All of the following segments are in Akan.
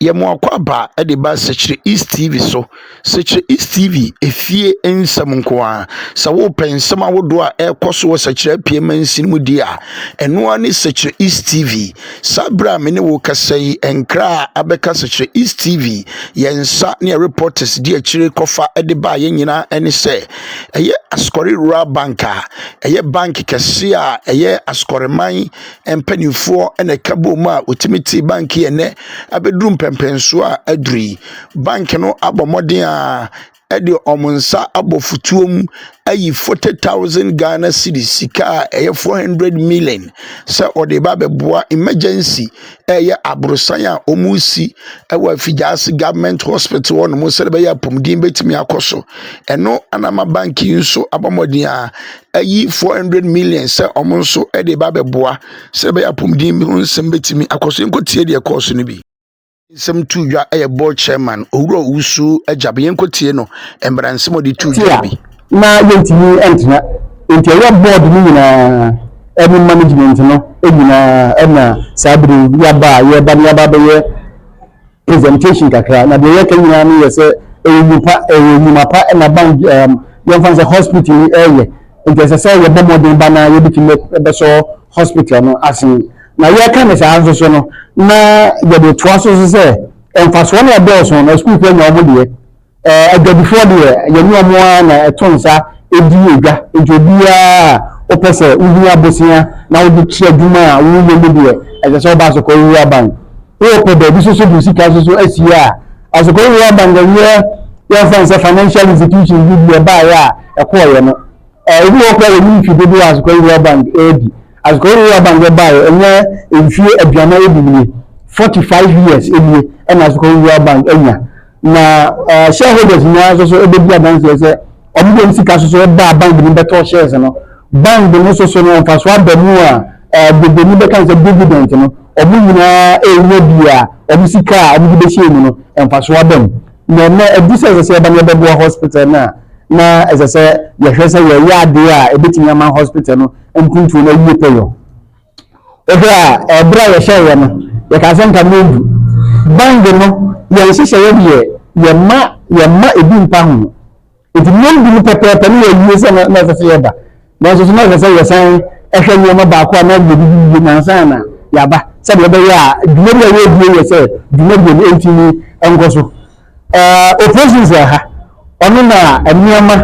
Yemo akwaba de ba Sechere East TV so. Sechere East TV efie ensem nko a. Sa wo pensem awodo a ekoso wo Sechere PMNC mu dia. Eno ani Sechere East TV. Sabra me ne wo kasai enkra abeka Sechere East TV. Yensa ne reporters di akire kofa de ba ye nyina ene se. Eye Askore Rural Banka. Eye bank kese a eye Askore man empanifo ene kabo ma otimiti bank ye ne abedrum pempenso a adri bank no abomoden a ede omunsa abofutuom ayi 40,000 Ghana cedis sika eye 400 million se ode ba beboa emergency eye abrosan a omusi ewa Fidiase government hospital ono mo se be ya pomdin betimi akoso eno anama bank nso abomoden a ayi 400 million se omunso ede ba beboa se be ya pomdin nsem betimi akoso enkotie de akoso no bi some two ya board chairman owuro usu ajabe yenkotie no embranse mo di two ya bi na yentini entina enti ya board ni na every management no egina na sabri ya ba be presentation kakra na de yake nyina no yese enyupa na bank yonfanse hospital ni eye enti se ya bomodin bana yebitime be so hospital no asin na yaka me sa anso so no na yede toaso se emfaso na e be so na school kwa nya omode before the yenu omo na etonsa edi edwa ejobia opese uhia bosia na wo di adwuma a wo yemu de e se ba so ko Rural Bank o ko de bi so du sika so asia asoko Rural Bank ye fancy financial institution bi ba ya e ko ye no ebi o kwa yemu fi bi asoko Rural Bank edi asoko Rural Bank ba ye enye enfie aduana ebi 45 years ebi na asoko Rural Bank enya na shareholders nya so ebebi adanse se omo sika so ba bank bi beto shares no bank bi no so no faso adamu a de ni be kan se dividend no omo nyina ewo bia omo sika omo be share no faso adamu na edise se ba ne be hospital na se ye hwese ye ade a ebetimi ama hospital no mpuntu na yiye peyo a bra ye share no ye ka senka modu bank no ye hyehyɛ ye yemma ebi mpa ho enti mo bi pepe ni ye se na se ye ba na so na se ye san ehwe nyoma ba ko na bi na san na ya ba se be be ya dumedi ye bi ye se dumedi ni entini engoso oppositions ha onu na eniama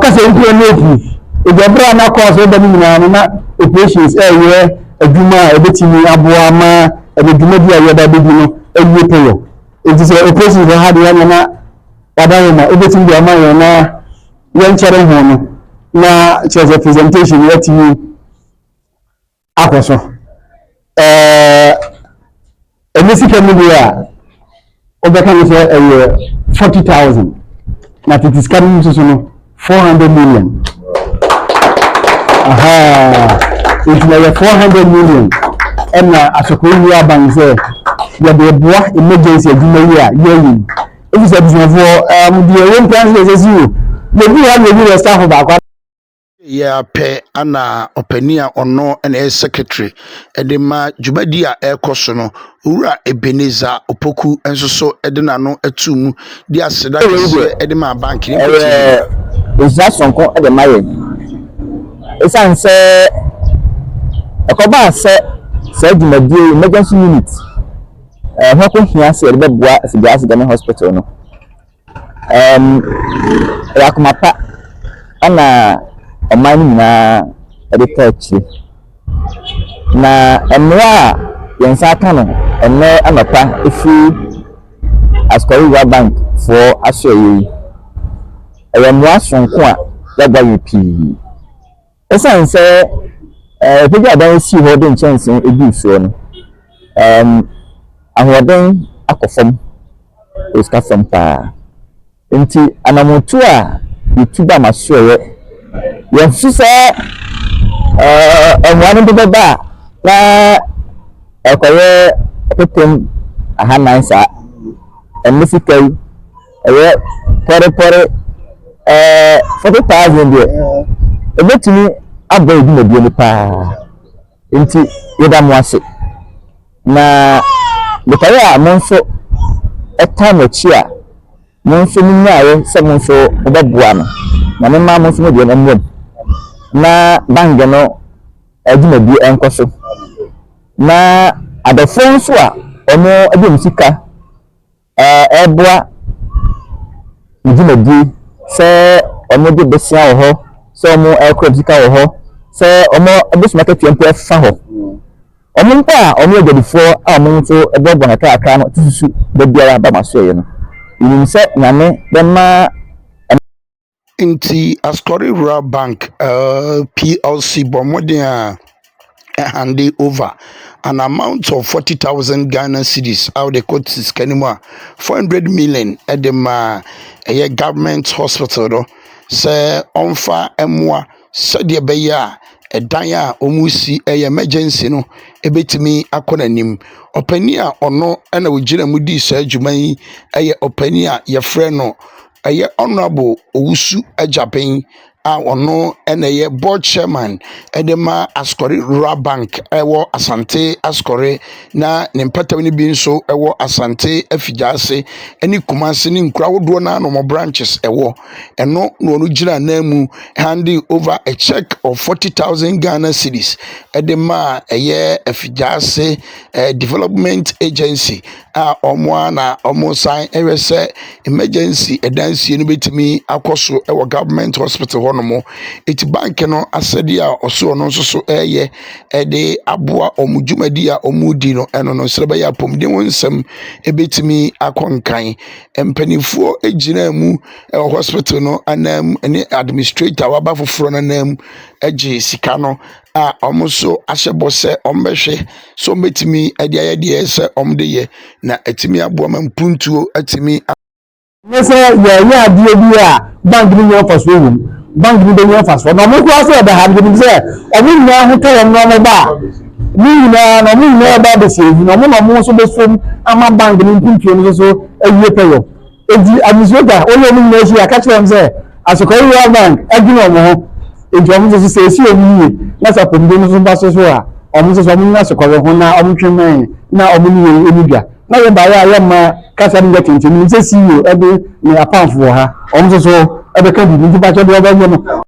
ka se nti no opu ejabra na cause be ni na oppositions ye adwuma ebetimi aboa ma edumedi ye da bi no ewie peyo it is a person that had one na wadana everything the amount na yan chere ho no na choose presentation yet you akoso emisi kemudia obeka ni say 40,000 na it is coming to no 400 million it is 400 million and asoko Rural Bank say ya de boa emergency adwuma yi a yeyin if you say for the one plan is you the be have the staff back ya pe ana opania ono na secretary edema jubadi a ekoso no owura Ebeneza Opoku enso so edena no atumu di aseda kese edema bank ni Eza sonko edema ye esan se ekoba se adwumadi emergency unit hako hia se be boa Fidiase Government Hospital no yakumapa ana omani na research na emwa yensa ka no enne anapa efi Askore Rural Bank for asoyi emwa sonko a yagba yipi esanse peja adan si ho de chance ebi so no ahoden akofom eska from pa enti anamotu a yutuba masoye ye fise enwanu de beba na ekoye petem aha nansa emisikai eye pore 40,000 de ebetini abo edumodie ni pa enti yeda mo ase na betaya mo nso time achi a mo nso munyae se mo nso obeboa no na me ma mo nso de na mwam na bank no adwuma bi enkoso na adofo nso a omo adwum sika eboa adwuma bi se omo de besia wo ho se omo ekro sika wo ho se omo abusuma ka tiempo fa ho omo npa omo adwufo a omo nso ebobo na aka no tususu da biara ba maso ye no nim se nyame bema Inti Ascori Rural Bank PLC Bomodin handed over an amount of 40,000 Ghana cedis out the court is Kenima 400 million at the government hospital do say onfa emwa sadia beya edanya omusi emergency no ebetimi akonanim opani a ono na wogina mudi sa adwuma yi opani a ye frɛ no honorable Owusu Ajapen a ono ye board chairman edema Ascori Rural Bank ewo Asante Ascori na ne mpatam ni bi nso ewo Asante Afijase eni Kumase ni nkura wodo na no branches ewo eno no onu gina na mu handing over a check of 40,000 Ghana cedis edema Afijase Development Agency a omo na omo sign ewese emergency edansi no betimi akoso ewo government hospital honomo eti bank no asedi a oso no nso de aboa omudwumadi a omudi no eno no sreba ya pomden wonsam ebetimi akonkan empanifuo ejina mu hospital no anam ene administrator waba foforo na nam age sika no a omuso ahyebo se ombehwe so betimi ade ayede se omde ye na etimi aboa mampuntuo etimi nese ya adie bi a bank ni yo faso wum bank ni de yo faso na mo kwa so da ha bi se omu na ho to no mo ba ni na mo na ba de se na mo so be som ama bank ni mpuntuo no so awie peyo edi administrator o yo mu na shi aka chere se Ascori Rural Bank adwuma mo ho edi omu so se esi omu na sa pomde no so ba so a omu so omu na Ascori ho na omu twem na omu ni enibia na ye ba ya ma kasa ni tintin ni se CEO ebe ni apanfo ha omu so ebe ka bi ni ba che do ba no